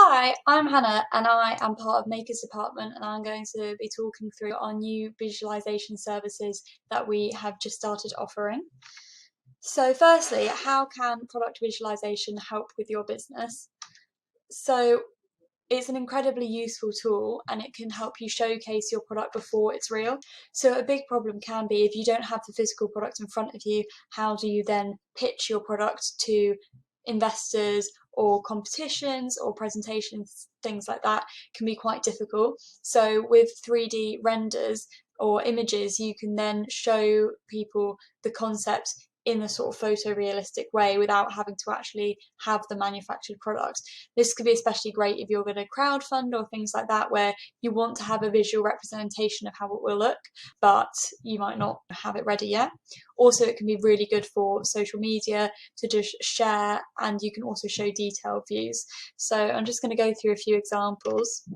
Hi, I'm Hannah and I am part of Maker's Department, and I'm going to be talking through our new visualization services that we have just started offering. So firstly, how can product visualization help with your business? So it's an incredibly useful tool and it can help you showcase your product before it's real. So a big problem can be if you don't have the physical product in front of you, how do you then pitch your product to investors or competitions or presentations? Things like that can be quite difficult. So with 3D renders or images, you can then show people the concept in a sort of photorealistic way without having to actually have the manufactured product. This could be especially great if you're going to crowdfund or things like that, where you want to have a visual representation of how it will look, but you might not have it ready yet. Also, it can be really good for social media to just share, and you can also show detailed views. So I'm just going to go through a few examples.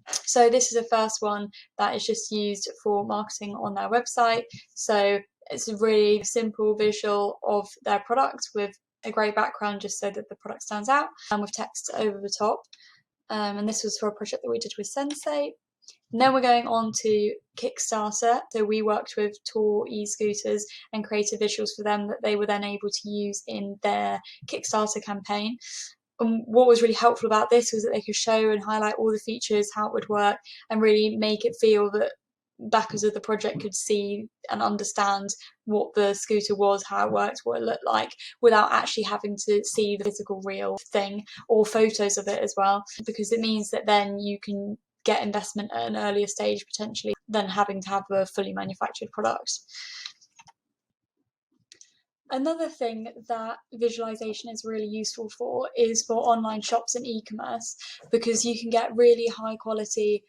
So this is the first one that is just used for marketing on their website. So it's a really simple visual of their product with a grey background just so that the product stands out, and with text over the top. And this was for a project that we did with Sensei. And then we're going on to Kickstarter. So we worked with Tor e-scooters and created visuals for them that they were then able to use in their Kickstarter campaign. And what was really helpful about this was that they could show and highlight all the features, how it would work, and really make it feel that backers of the project could see and understand what the scooter was, how it worked, what it looked like, without actually having to see the physical real thing or photos of it as well, because it means that then you can get investment at an earlier stage potentially than having to have a fully manufactured product. Another thing that visualization is really useful for is for online shops and e-commerce, because you can get really high quality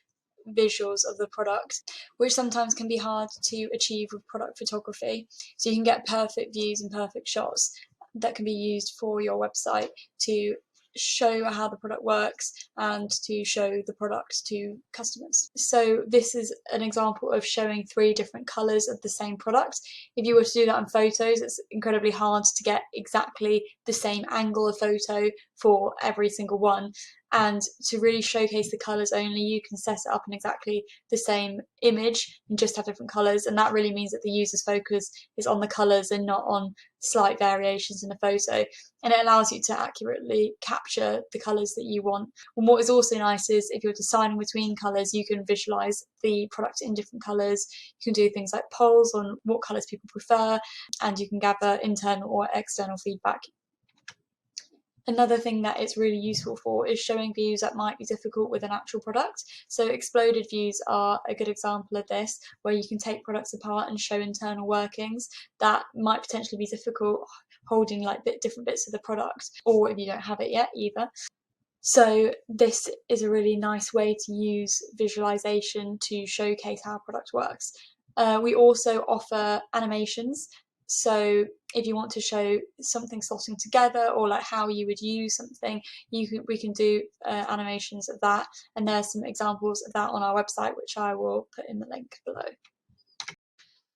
visuals of the product, which sometimes can be hard to achieve with product photography. So you can get perfect views and perfect shots that can be used for your website to show how the product works and to show the product to customers. So this is an example of showing 3 different colours of the same product. If you were to do that in photos, it's incredibly hard to get exactly the same angle of photo for every single one. And to really showcase the colours only, you can set it up in exactly the same image and just have different colours. And that really means that the user's focus is on the colours and not on slight variations in the photo. And it allows you to accurately capture the colours that you want. And what is also nice is if you're deciding between colours, you can visualise the product in different colours. You can do things like polls on what colours people prefer, and you can gather internal or external feedback. Another thing that it's really useful for is showing views that might be difficult with an actual product. So exploded views are a good example of this, where you can take products apart and show internal workings that might potentially be difficult holding like different bits of the product, or if you don't have it yet either. So this is a really nice way to use visualization to showcase how a product works. We also offer animations. So if you want to show something slotting together, or like how you would use something, we can do animations of that. And there's some examples of that on our website, which I will put in the link below.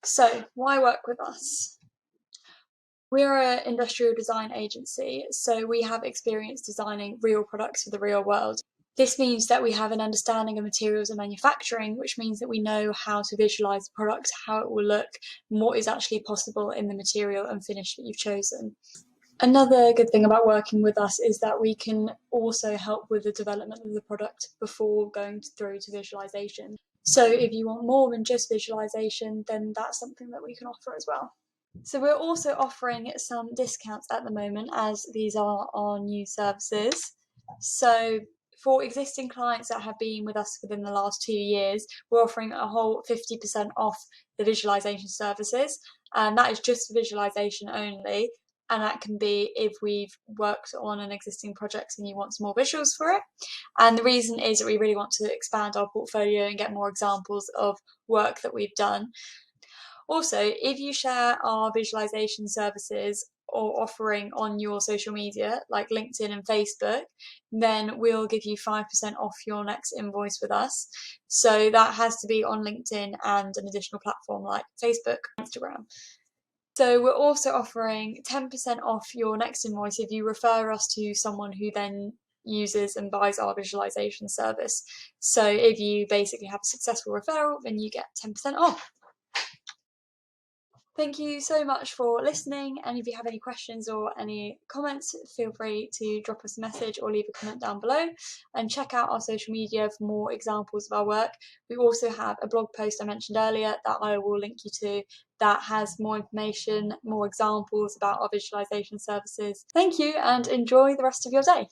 So why work with us? We're an industrial design agency, so we have experience designing real products for the real world. This means that we have an understanding of materials and manufacturing, which means that we know how to visualise the product, how it will look, and what is actually possible in the material and finish that you've chosen. Another good thing about working with us is that we can also help with the development of the product before going through to visualisation. So if you want more than just visualisation, then that's something that we can offer as well. So we're also offering some discounts at the moment, as these are our new services. So for existing clients that have been with us within the last 2 years, we're offering a whole 50% off the visualization services, and that is just visualization only. And that can be if we've worked on an existing project and you want some more visuals for it. And the reason is that we really want to expand our portfolio and get more examples of work that we've done. Also, if you share our visualization services or offering on your social media, like LinkedIn and Facebook, then we'll give you 5% off your next invoice with us. So that has to be on LinkedIn and an additional platform like Facebook, Instagram. So we're also offering 10% off your next invoice if you refer us to someone who then uses and buys our visualization service. So if you basically have a successful referral, then you get 10% off. Thank you so much for listening, and if you have any questions or any comments, feel free to drop us a message or leave a comment down below, and check out our social media for more examples of our work. We also have a blog post I mentioned earlier that I will link you to that has more information, more examples about our visualization services. Thank you and enjoy the rest of your day.